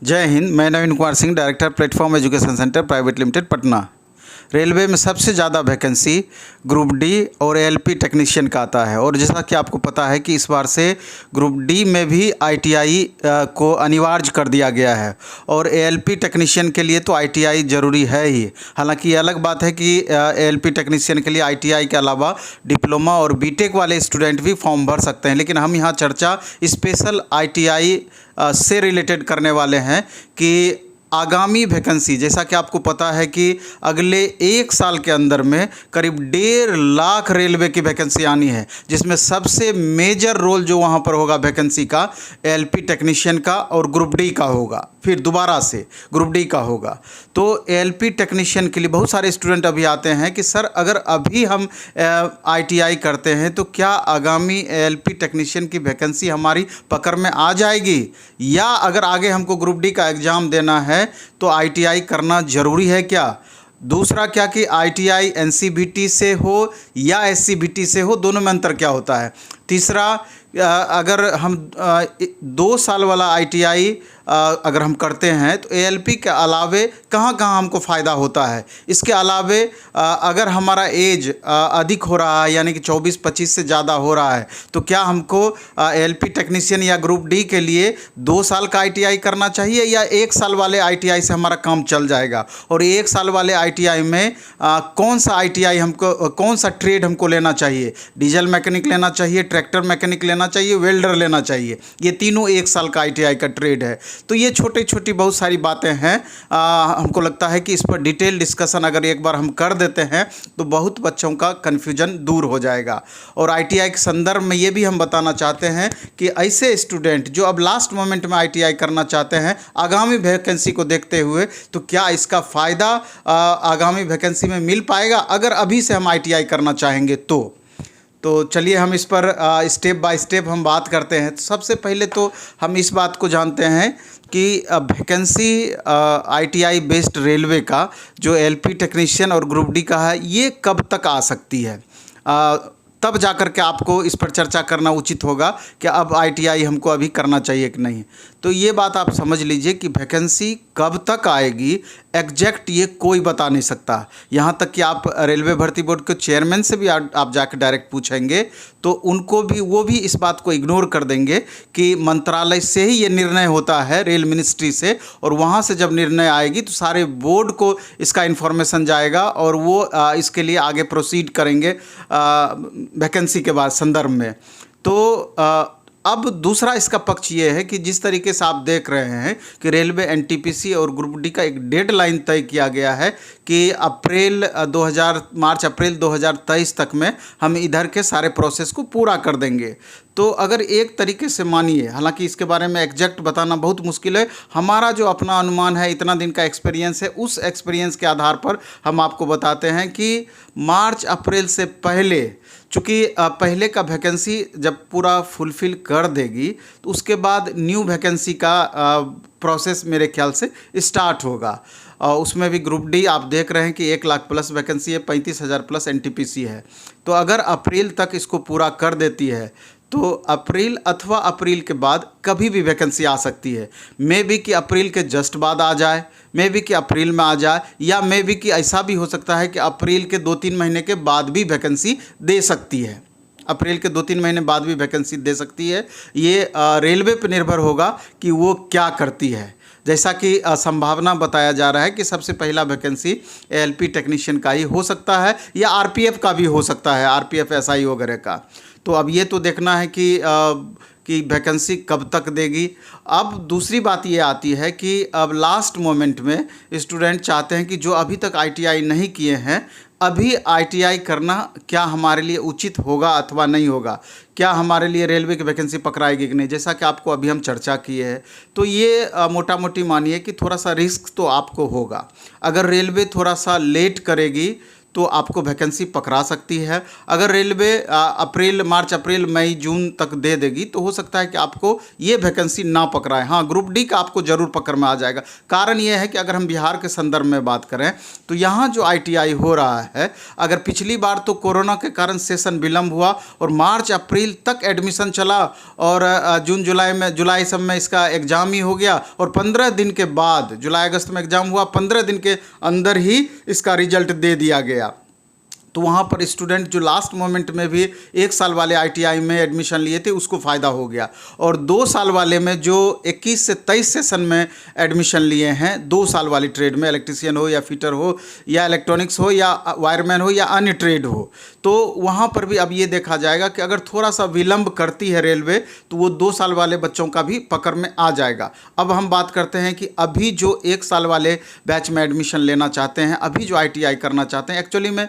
जय हिंद। मैं Naveen Kumar Singh, director platform education centre private limited Patna. Railway में सबसे ज़्यादा वैकेंसी ग्रुप डी और एएलपी टेक्नीशियन का आता है और जैसा कि आपको पता है कि इस बार से ग्रुप डी में भी आईटीआई को अनिवार्य कर दिया गया है और एएलपी टेक्नीशियन के लिए तो आईटीआई ज़रूरी है ही। हालांकि ये अलग बात है कि एएलपी टेक्नीशियन के लिए आईटीआई के अलावा डिप्लोमा और बीटेक वाले स्टूडेंट भी फॉर्म भर सकते हैं, लेकिन हम यहाँ चर्चा स्पेशल आईटीआई से रिलेटेड करने वाले हैं कि आगामी वैकेंसी, जैसा कि आपको पता है कि अगले 1 साल के अंदर में करीब 1.5 लाख रेलवे की वैकेंसी आनी है, जिसमें सबसे मेजर रोल जो वहाँ पर होगा वैकेंसी का एएलपी टेक्नीशियन का और ग्रुप डी का होगा, फिर दोबारा से ग्रुप डी का होगा। तो एएलपी टेक्नीशियन के लिए बहुत सारे स्टूडेंट अभी आते हैं कि सर अगर अभी हम आईटीआई करते हैं तो क्या आगामी एएलपी टेक्नीशियन की वैकेंसी हमारी पकड़ में आ जाएगी, या अगर आगे हमको ग्रुप डी का एग्ज़ाम देना है तो आईटीआई करना ज़रूरी है क्या। दूसरा क्या कि आईटीआई एनसीबीटी से हो या एससीबीटी से हो, दोनों में अंतर क्या होता है। तीसरा, अगर हम 2 साल वाला आईटीआई अगर हम करते हैं तो एएलपी के अलावे कहाँ कहाँ हमको फ़ायदा होता है। इसके अलावे अगर हमारा एज अधिक हो रहा है, यानी कि 24-25 से ज़्यादा हो रहा है, तो क्या हमको एएलपी टेक्नीशियन या ग्रुप डी के लिए 2 साल का आईटीआई करना चाहिए या 1 साल वाले आईटीआई से हमारा काम चल जाएगा। और 1 साल वाले आईटीआई में कौन सा आईटीआई हमको, कौन सा ट्रेड हमको लेना चाहिए। डीजल मैकेनिक लेना चाहिए, ट्रैक्टर मैकेनिक लेना चाहिए, वेल्डर लेना चाहिए। ये तीनों 1 साल का आईटीआई का ट्रेड है। तो ये छोटी छोटी बहुत सारी बातें हैं। हमको लगता है कि इस पर डिटेल डिस्कशन अगर एक बार हम कर देते हैं तो बहुत बच्चों का कन्फ्यूजन दूर हो जाएगा। और आईटीआई के संदर्भ में ये भी हम बताना चाहते हैं कि ऐसे स्टूडेंट जो अब लास्ट मोमेंट में आईटीआई करना चाहते हैं आगामी वैकेंसी को देखते हुए, तो क्या इसका फ़ायदा आगामी वैकेंसी में मिल पाएगा अगर अभी से हम आईटीआई करना चाहेंगे तो चलिए हम इस पर स्टेप बाय स्टेप हम बात करते हैं। तो सबसे पहले तो हम इस बात को जानते हैं कि वैकेंसी आईटीआई बेस्ड रेलवे का जो एएलपी टेक्नीशियन और ग्रुप डी का है, ये कब तक आ सकती है। तब जाकर के आपको इस पर चर्चा करना उचित होगा कि अब आईटीआई हमको अभी करना चाहिए कि नहीं। तो ये बात आप समझ लीजिए कि वैकेंसी कब तक आएगी एग्जैक्ट ये कोई बता नहीं सकता। यहाँ तक कि आप रेलवे भर्ती बोर्ड के चेयरमैन से भी आप जाकर डायरेक्ट पूछेंगे तो उनको भी, वो भी इस बात को इग्नोर कर देंगे कि मंत्रालय से ही ये निर्णय होता है, रेल मिनिस्ट्री से, और वहाँ से जब निर्णय आएगी तो सारे बोर्ड को इसका इन्फॉर्मेशन जाएगा और वो इसके लिए आगे प्रोसीड करेंगे वैकेंसी के बाद संदर्भ में। तो अब दूसरा इसका पक्ष ये है कि जिस तरीके से आप देख रहे हैं कि रेलवे एनटीपीसी और ग्रुप डी का एक डेडलाइन तय किया गया है कि मार्च अप्रैल 2023 तक में हम इधर के सारे प्रोसेस को पूरा कर देंगे। तो अगर एक तरीके से मानिए, हालांकि इसके बारे में एग्जैक्ट बताना बहुत मुश्किल है, हमारा जो अपना अनुमान है, इतना दिन का एक्सपीरियंस है, उस एक्सपीरियंस के आधार पर हम आपको बताते हैं कि मार्च अप्रैल से पहले, चूँकि पहले का वैकेंसी जब पूरा फुलफ़िल कर देगी तो उसके बाद न्यू वैकेंसी का प्रोसेस मेरे ख्याल से स्टार्ट होगा। उसमें भी ग्रुप डी आप देख रहे हैं कि 1 लाख प्लस वैकेंसी है, 35,000 प्लस एनटीपीसी है। तो अगर अप्रैल तक इसको पूरा कर देती है तो अप्रैल अथवा अप्रैल के बाद कभी भी वैकेंसी आ सकती है। मे बी कि अप्रैल के जस्ट बाद आ जाए, मे बी कि अप्रैल में आ जाए, या मे बी कि ऐसा भी हो सकता है कि अप्रैल के 2-3 महीने के बाद भी वैकेंसी दे सकती है। अप्रैल के 2-3 महीने बाद भी वैकेंसी दे सकती है। ये रेलवे पर निर्भर होगा कि वो क्या करती है। जैसा कि संभावना बताया जा रहा है कि सबसे पहला वैकेंसी एएलपी टेक्नीशियन का ही हो सकता है या आरपीएफ का भी हो सकता है, आरपीएफ एसआई वगैरह का। तो अब ये तो देखना है कि वैकेंसी कब तक देगी। अब दूसरी बात ये आती है कि अब लास्ट मोमेंट में स्टूडेंट चाहते हैं कि जो अभी तक आईटीआई नहीं किए हैं, अभी आईटीआई करना क्या हमारे लिए उचित होगा अथवा नहीं होगा, क्या हमारे लिए रेलवे की वैकेंसी पकड़ाएगी कि नहीं। जैसा कि आपको अभी हम चर्चा किए हैं, तो ये मोटा मोटी मानिए कि थोड़ा सा रिस्क तो आपको होगा। अगर रेलवे थोड़ा सा लेट करेगी तो आपको वैकेंसी पकड़ा सकती है। अगर रेलवे मार्च अप्रैल मई जून तक दे देगी तो हो सकता है कि आपको ये वैकेंसी ना पकड़ाए। हाँ, ग्रुप डी का आपको ज़रूर पकड़ में आ जाएगा। कारण ये है कि अगर हम बिहार के संदर्भ में बात करें तो यहाँ जो ITI हो रहा है, अगर पिछली बार तो कोरोना के कारण सेशन विलंब हुआ और मार्च अप्रैल तक एडमिशन चला और जून जुलाई सब में इसका एग्ज़ाम ही हो गया और 15 दिन के बाद, जुलाई अगस्त में एग्ज़ाम हुआ, 15 दिन के अंदर ही इसका रिजल्ट दे दिया गया। तो वहाँ पर स्टूडेंट जो लास्ट मोमेंट में भी 1 साल वाले ITI में एडमिशन लिए थे उसको फ़ायदा हो गया, और 2 साल वाले में जो 21 से 23 सेशन में एडमिशन लिए हैं, 2 साल वाली ट्रेड में, इलेक्ट्रीशियन हो या फिटर हो या इलेक्ट्रॉनिक्स हो या वायरमैन हो या अन्य ट्रेड हो, तो वहाँ पर भी अब ये देखा जाएगा कि अगर थोड़ा सा विलंब करती है रेलवे तो वो 2 साल वाले बच्चों का भी पकड़ में आ जाएगा। अब हम बात करते हैं कि अभी जो 1 साल वाले बैच में एडमिशन लेना चाहते हैं, अभी जो ITI करना चाहते हैं, एक्चुअली में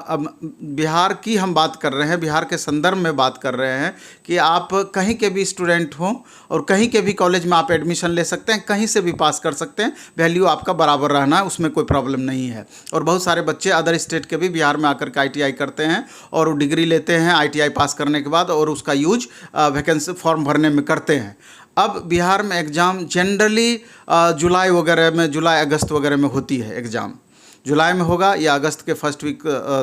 अब बिहार की हम बात कर रहे हैं, बिहार के संदर्भ में बात कर रहे हैं कि आप कहीं के भी स्टूडेंट हों और कहीं के भी कॉलेज में आप एडमिशन ले सकते हैं, कहीं से भी पास कर सकते हैं, वैल्यू आपका बराबर रहना है, उसमें कोई प्रॉब्लम नहीं है। और बहुत सारे बच्चे अदर स्टेट के भी बिहार में आकर के ITI करते हैं और वो डिग्री लेते हैं ITI पास करने के बाद और उसका यूज वैकेंसी फॉर्म भरने में करते हैं। अब बिहार में एग्ज़ाम जनरली जुलाई अगस्त वगैरह में होती है। एग्ज़ाम जुलाई में होगा या अगस्त के फर्स्ट वीक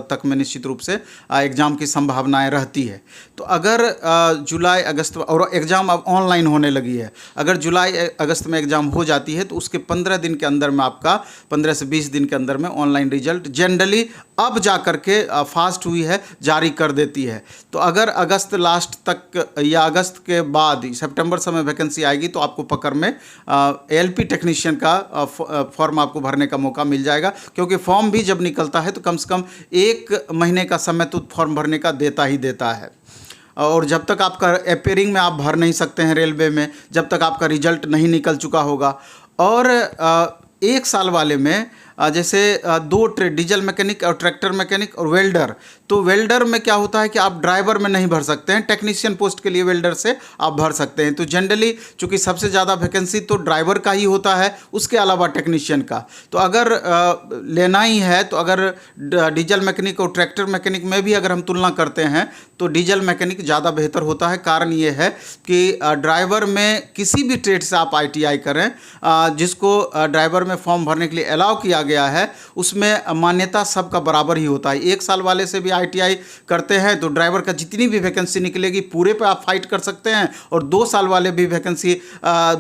तक में निश्चित रूप से एग्ज़ाम की संभावनाएं रहती है। तो अगर जुलाई अगस्त, और एग्ज़ाम अब ऑनलाइन होने लगी है, अगर जुलाई अगस्त में एग्ज़ाम हो जाती है तो उसके 15 दिन के अंदर में आपका 15 से 20 दिन के अंदर में ऑनलाइन रिजल्ट जनरली अब जा कर के फास्ट हुई है, जारी कर देती है। तो अगर अगस्त लास्ट तक या अगस्त के बाद सितंबर समय वैकेंसी आएगी तो आपको पकड़ में ALP टेक्नीशियन का फॉर्म आपको भरने का मौका मिल जाएगा, क्योंकि फॉर्म भी जब निकलता है तो कम से कम 1 महीने का समय तो फॉर्म भरने का देता ही देता है। और जब तक आपका अपेयरिंग में आप भर नहीं सकते हैं रेलवे में, जब तक आपका रिजल्ट नहीं निकल चुका होगा। और 1 साल वाले में जैसे 2 ट्रेड, डीजल मैकेनिक और ट्रैक्टर मैकेनिक और वेल्डर, तो वेल्डर में क्या होता है कि आप ड्राइवर में नहीं भर सकते हैं, टेक्नीशियन पोस्ट के लिए वेल्डर से आप भर सकते हैं। तो जनरली चूँकि सबसे ज़्यादा वैकेंसी तो ड्राइवर का ही होता है, उसके अलावा टेक्नीशियन का। तो अगर लेना ही है तो अगर डीजल मैकेनिक और ट्रैक्टर मैकेनिक में भी अगर हम तुलना करते हैं तो डीजल मैकेनिक ज़्यादा बेहतर होता है। कारण ये है कि ड्राइवर में किसी भी ट्रेड से आप ITI करें, जिसको ड्राइवर में फॉर्म भरने के लिए अलाउ किया गया है, उसमें मान्यता सबका बराबर ही होता है। 1 साल वाले से भी ITI करते हैं तो ड्राइवर का जितनी भी वैकेंसी निकलेगी पूरे पे आप फाइट कर सकते हैं, और 2 साल वाले भी वैकेंसी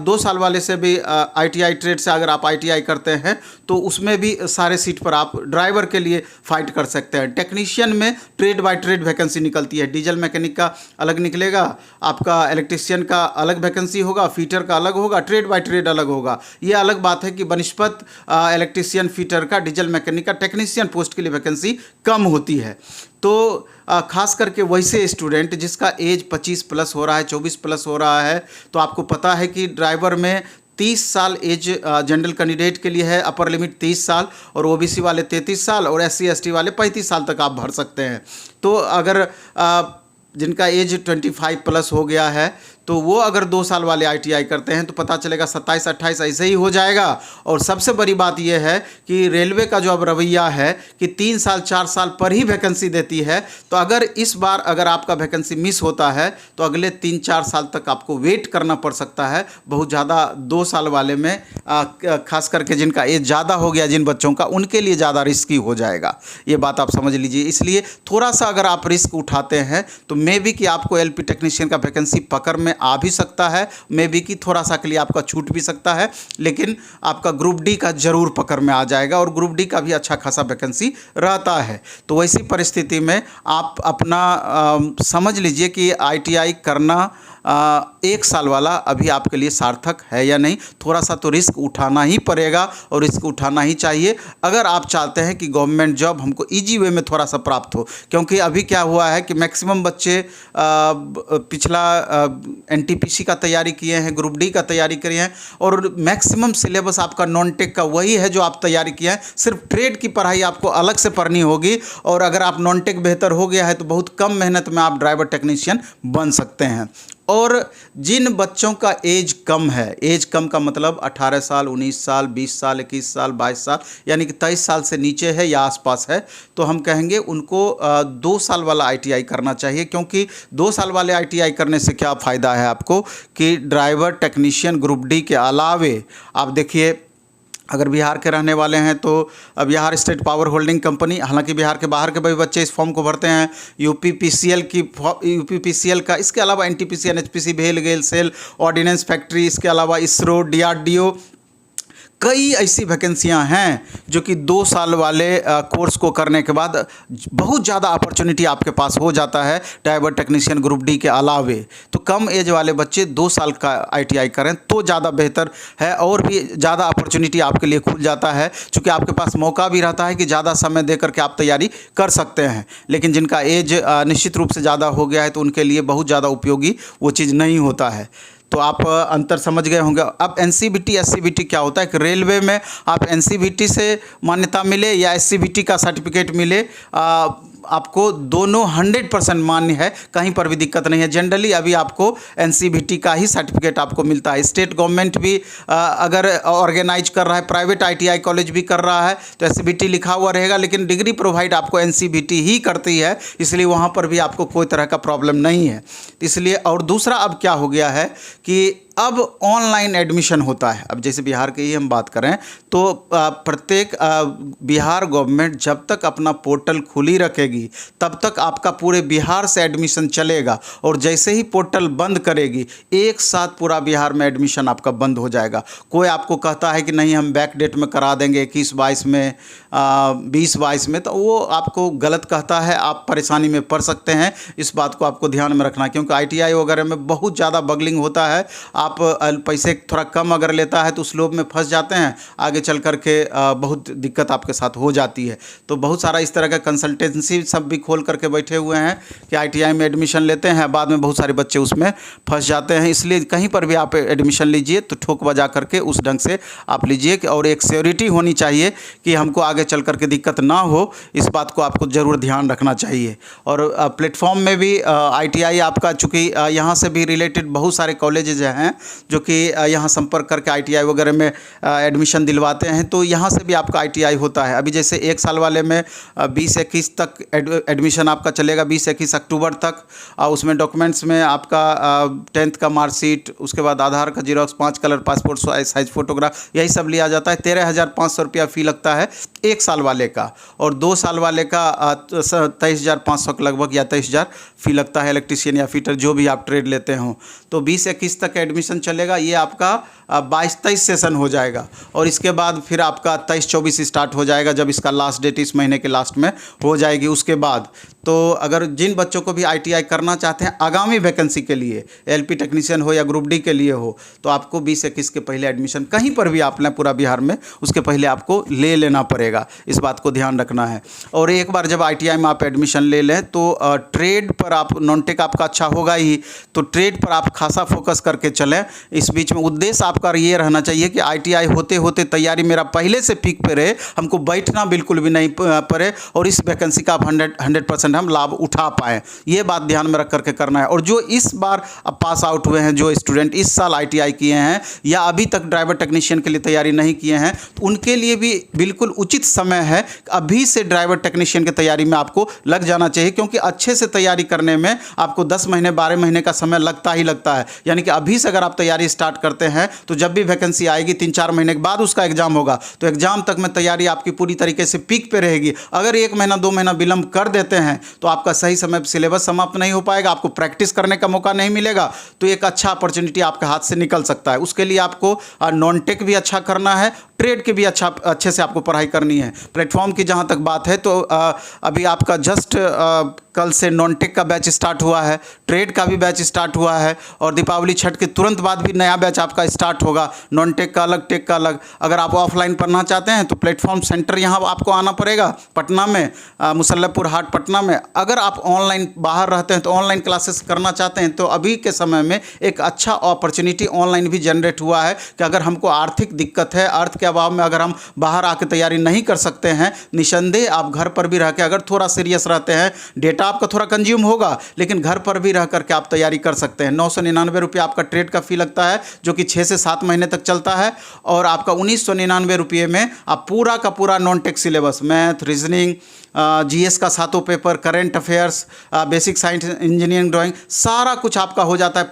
2 साल वाले से भी ITI ट्रेड से अगर आप ITI करते हैं तो उसमें भी सारे सीट पर आप ड्राइवर के लिए फाइट कर सकते हैं। टेक्नीशियन में ट्रेड बाय ट्रेड वैकेंसी निकलती है, डीजल मैकेनिक का अलग निकलेगा, आपका इलेक्ट्रीशियन का अलग वैकेंसी होगा, फीटर का अलग होगा, ट्रेड बाय ट्रेड अलग होगा। ये अलग बात है कि बनस्पत इलेक्ट्रीशियन, फीटर का, डीजल मैकेनिक का, टेक्नीशियन पोस्ट के लिए वैकेंसी कम होती है। तो खास करके वैसे स्टूडेंट जिसका एज 25 प्लस हो रहा है, 24 प्लस हो रहा है, तो आपको पता है कि ड्राइवर में 30 साल एज जनरल कैंडिडेट के लिए है, अपर लिमिट 30 साल, और OBC वाले 33 साल और SC ST वाले 35 साल तक आप भर सकते हैं। तो अगर जिनका एज 25 प्लस हो गया है तो वो अगर 2 साल वाले ITI करते हैं तो पता चलेगा 27-28 ऐसे ही हो जाएगा। और सबसे बड़ी बात यह है कि रेलवे का जो अब रवैया है कि 3 साल 4 साल पर ही वैकेंसी देती है, तो अगर इस बार अगर आपका वैकेंसी मिस होता है तो अगले 3-4 साल तक आपको वेट करना पड़ सकता है। बहुत ज़्यादा 2 साल वाले में खास करके जिनका एज ज़्यादा हो गया, जिन बच्चों का, उनके लिए ज़्यादा रिस्की हो जाएगा। ये बात आप समझ लीजिए। इसलिए थोड़ा सा अगर आप रिस्क उठाते हैं तो मे बी कि आपको LP टेक्नीशियन का वैकेंसी पकड़ में आ भी सकता है, मे बी कि थोड़ा सा के लिए आपका छूट भी सकता है, लेकिन आपका ग्रुप डी का जरूर पकड़ में आ जाएगा, और ग्रुप डी का भी अच्छा खासा वैकेंसी रहता है। तो वैसी परिस्थिति में आप अपना समझ लीजिए कि ITI करना 1 साल वाला अभी आपके लिए सार्थक है या नहीं। थोड़ा सा तो रिस्क उठाना ही पड़ेगा और रिस्क उठाना ही चाहिए अगर आप चाहते हैं कि गवर्नमेंट जॉब हमको इजी वे में थोड़ा सा प्राप्त हो। क्योंकि अभी क्या हुआ है कि मैक्सिमम बच्चे पिछला NTPC का तैयारी किए हैं, ग्रुप डी का तैयारी किए हैं, और मैक्सिमम सिलेबस आपका नॉन टेक का वही है जो आप तैयारी किए हैं। सिर्फ ट्रेड की पढ़ाई आपको अलग से पढ़नी होगी, और अगर आप नॉन टेक बेहतर हो गया है तो बहुत कम मेहनत में आप ड्राइवर टेक्नीशियन बन सकते हैं। और जिन बच्चों का एज कम है, एज कम का मतलब 18 साल, 19 साल, 20 साल, 21 साल, 22 साल, यानी कि 23 साल से नीचे है या आसपास है, तो हम कहेंगे उनको 2 साल वाला आईटीआई करना चाहिए। क्योंकि 2 साल वाले आईटीआई करने से क्या फ़ायदा है आपको कि ड्राइवर टेक्नीशियन ग्रुप डी के अलावे आप देखिए, अगर बिहार के रहने वाले हैं तो Bihar state power holding company, हालांकि बिहार के बाहर के भी बच्चे इस फॉर्म को भरते हैं, यूपीपीसीएल का, इसके अलावा एनटीपीसी, एनएचपीसी, भेल, गेल, सेल, ऑर्डिनेंस फैक्ट्री, इसके अलावा इसरो, डीआरडीओ, कई ऐसी वैकेंसियां हैं जो कि 2 साल वाले कोर्स को करने के बाद बहुत ज़्यादा अपॉर्चुनिटी आपके पास हो जाता है ड्राइवर टेक्नीशियन ग्रुप डी के अलावे। तो कम एज वाले बच्चे 2 साल का आईटीआई करें तो ज़्यादा बेहतर है, और भी ज़्यादा अपॉर्चुनिटी आपके लिए खुल जाता है, क्योंकि आपके पास मौका भी रहता है कि ज़्यादा समय दे करके आप तैयारी कर सकते हैं। लेकिन जिनका एज निश्चित रूप से ज़्यादा हो गया है तो उनके लिए बहुत ज़्यादा उपयोगी वो चीज़ नहीं होता है। तो आप अंतर समझ गए होंगे। अब एनसीवीटी, एससीवीटी क्या होता है कि रेलवे में आप एनसीवीटी से मान्यता मिले या एससीवीटी का सर्टिफिकेट मिले, आपको दोनों 100% मान्य है, कहीं पर भी दिक्कत नहीं है। जनरली अभी आपको एनसीवीटी का ही सर्टिफिकेट आपको मिलता है। स्टेट गवर्नमेंट भी अगर ऑर्गेनाइज कर रहा है, प्राइवेट आईटीआई कॉलेज भी कर रहा है तो एससीवीटी लिखा हुआ रहेगा, लेकिन डिग्री प्रोवाइड आपको एनसीवीटी ही करती है, इसलिए वहाँ पर भी आपको कोई तरह का प्रॉब्लम नहीं है। इसलिए और दूसरा अब क्या हो गया है कि अब ऑनलाइन एडमिशन होता है। अब जैसे बिहार की ही हम बात करें तो प्रत्येक बिहार गवर्नमेंट जब तक अपना पोर्टल खुली रखेगी तब तक आपका पूरे बिहार से एडमिशन चलेगा, और जैसे ही पोर्टल बंद करेगी एक साथ पूरा बिहार में एडमिशन आपका बंद हो जाएगा। कोई आपको कहता है कि नहीं हम बैक डेट में करा देंगे 21-22 में, 20-22 में, तो वो आपको गलत कहता है, आप परेशानी में पड़ सकते हैं। इस बात को आपको ध्यान में रखना, क्योंकि आईटीआई वगैरह में बहुत ज़्यादा बगलिंग होता है। आप पैसे थोड़ा कम अगर लेता है तो उस लोभ में फंस जाते हैं, आगे चल कर के बहुत दिक्कत आपके साथ हो जाती है। तो बहुत सारा इस तरह का कंसल्टेंसी सब भी खोल करके बैठे हुए हैं कि आईटीआई में एडमिशन लेते हैं, बाद में बहुत सारे बच्चे उसमें फंस जाते हैं। इसलिए कहीं पर भी आप एडमिशन लीजिए तो ठोक बजा करके उस ढंग से आप लीजिए, और एक श्योरिटी होनी चाहिए कि हमको आगे चल करके दिक्कत ना हो। इस बात को आपको ज़रूर ध्यान रखना चाहिए। और प्लेटफॉर्म में भी आईटीआई आपका, चूँकि यहाँ से भी रिलेटेड बहुत सारे कॉलेजेज हैं जो कि यहाँ संपर्क करके आईटीआई वगैरह में एडमिशन दिलवाते हैं, तो यहाँ से भी आपका आईटीआई होता है। अभी जैसे 1 साल वाले में 20-21 तक एडमिशन आपका चलेगा, 20-21 अक्टूबर तक। उसमें डॉक्यूमेंट्स में आपका 10th का मार्कशीट, उसके बाद आधार का xerox, 5 colour passport size photograph, यही सब लिया जाता है। 13,500 रुपया फ़ी लगता है 1 साल वाले का, और 2 साल वाले का 23,500 के लगभग या 23,000 फ़ी लगता है, इलेक्ट्रीशियन या फिटर जो भी आप ट्रेड लेते हों। तो 20-21 तक एडमिशन चलेगा। ये आपका 22-23 सेशन हो जाएगा, और इसके बाद फिर आपका 23-24 स्टार्ट हो जाएगा, जब इसका लास्ट डेट इस महीने के लास्ट में हो जाएगी। उसके बाद तो अगर जिन बच्चों को भी आईटीआई करना चाहते हैं आगामी वैकेंसी के लिए, एलपी टेक्नीशियन हो या ग्रुप डी के लिए हो, तो आपको 20-21 के पहले एडमिशन कहीं पर भी आप लें पूरा बिहार में, उसके पहले आपको ले लेना पड़ेगा। इस बात को ध्यान रखना है। और एक बार जब आईटीआई में आप एडमिशन ले लें तो ट्रेड पर आप, नॉन टेक आपका अच्छा होगा ही, तो ट्रेड पर आप खासा फोकस करके चलें। इस बीच में उद्देश्य आपका ये रहना चाहिए कि आईटीआई होते होते तैयारी मेरा पहले से पीक पे रहे, हमको बैठना बिल्कुल भी नहीं पड़े, और इस वैकेंसी का आप 100% हम लाभ उठा पाएँ। ये बात ध्यान में रख करके करना है। और जो इस बार अब पास आउट हुए हैं, जो स्टूडेंट इस साल आईटीआई किए हैं या अभी तक ड्राइवर टेक्नीशियन के लिए तैयारी नहीं किए हैं, तो उनके लिए भी बिल्कुल उचित समय है, अभी से ड्राइवर टेक्नीशियन की तैयारी में आपको लग जाना चाहिए। क्योंकि अच्छे से तैयारी करने में आपको 10 महीने 12 महीने का समय लगता ही लगता है। यानी कि अभी से अगर आप तैयारी स्टार्ट करते हैं तो जब भी वैकेंसी आएगी 3-4 महीने के बाद उसका एग्जाम होगा, तो एग्जाम तक में तैयारी आपकी पूरी तरीके से पीक पे रहेगी। अगर 1 महीना 2 महीना विलंब कर देते हैं तो आपका सही समय सिलेबस समाप्त नहीं हो पाएगा, आपको प्रैक्टिस करने का मौका नहीं मिलेगा, तो एक अच्छा अपॉर्चुनिटी आपके हाथ से निकल सकता है। उसके लिए आपको नॉन टेक भी अच्छा करना है, ट्रेड के भी अच्छे से आपको पढ़ाई करनी है। प्लेटफॉर्म की जहाँ तक बात है तो अभी आपका जस्ट कल से नॉन टेक का बैच स्टार्ट हुआ है, ट्रेड का भी बैच स्टार्ट हुआ है, और दीपावली छठ के तुरंत बाद भी नया बैच आपका स्टार्ट होगा, नॉन टेक का अलग, टेक का अलग। अगर आप ऑफलाइन पढ़ना चाहते हैं तो प्लेटफॉर्म सेंटर यहाँ आपको आना पड़ेगा पटना में, मुसल्लपुर हाट पटना में। अगर आप ऑनलाइन बाहर रहते हैं तो ऑनलाइन क्लासेस करना चाहते हैं तो अभी के समय में एक अच्छा अपॉर्चुनिटी ऑनलाइन भी जनरेट हुआ है कि अगर हमको आर्थिक दिक्कत है, अर्थ के अभाव में अगर हम बाहर आके तैयारी नहीं कर सकते हैं, निसंदेह आप घर पर भी रह के अगर थोड़ा सीरियस रहते हैं, डेटा आपका थोड़ा कंज्यूम होगा लेकिन घर पर भी रह करके आप तैयारी कर सकते हैं। 999 रुपये आपका ट्रेड का फ़ी लगता है जो कि 6 से 7 महीने तक चलता है, और आपका 1999 रुपये में आप पूरा का पूरा non tech syllabus, math, reasoning, GS का 7 paper, current affairs, basic science, engineering, drawing, सारा कुछ आपका हो जाता है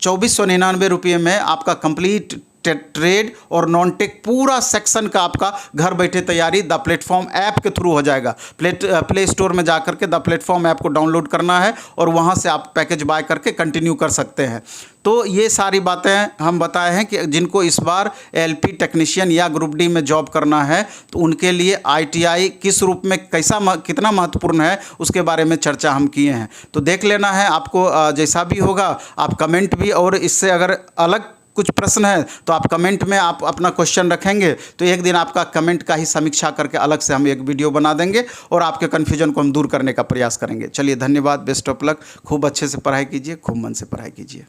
2499 रुपये में। आपका कंप्लीट ट्रेड और नॉन टेक पूरा सेक्शन का आपका घर बैठे तैयारी द प्लेटफॉर्म ऐप के थ्रू हो जाएगा। प्ले स्टोर में जाकर के द प्लेटफॉर्म ऐप को डाउनलोड करना है और वहां से आप पैकेज बाय करके कंटिन्यू कर सकते हैं। तो ये सारी बातें हम बताए हैं कि जिनको इस बार एलपी टेक्नीशियन या ग्रुप डी में जॉब करना है तो उनके लिए आईटीआई किस रूप में कितना महत्वपूर्ण है उसके बारे में चर्चा हम किए हैं। तो देख लेना है, आपको जैसा भी होगा आप कमेंट भी, और इससे अगर अलग कुछ प्रश्न है तो आप कमेंट में आप अपना क्वेश्चन रखेंगे तो एक दिन आपका कमेंट का ही समीक्षा करके अलग से हम एक वीडियो बना देंगे और आपके कन्फ्यूजन को हम दूर करने का प्रयास करेंगे। चलिए धन्यवाद, बेस्ट ऑफ लक, खूब अच्छे से पढ़ाई कीजिए, खूब मन से पढ़ाई कीजिए।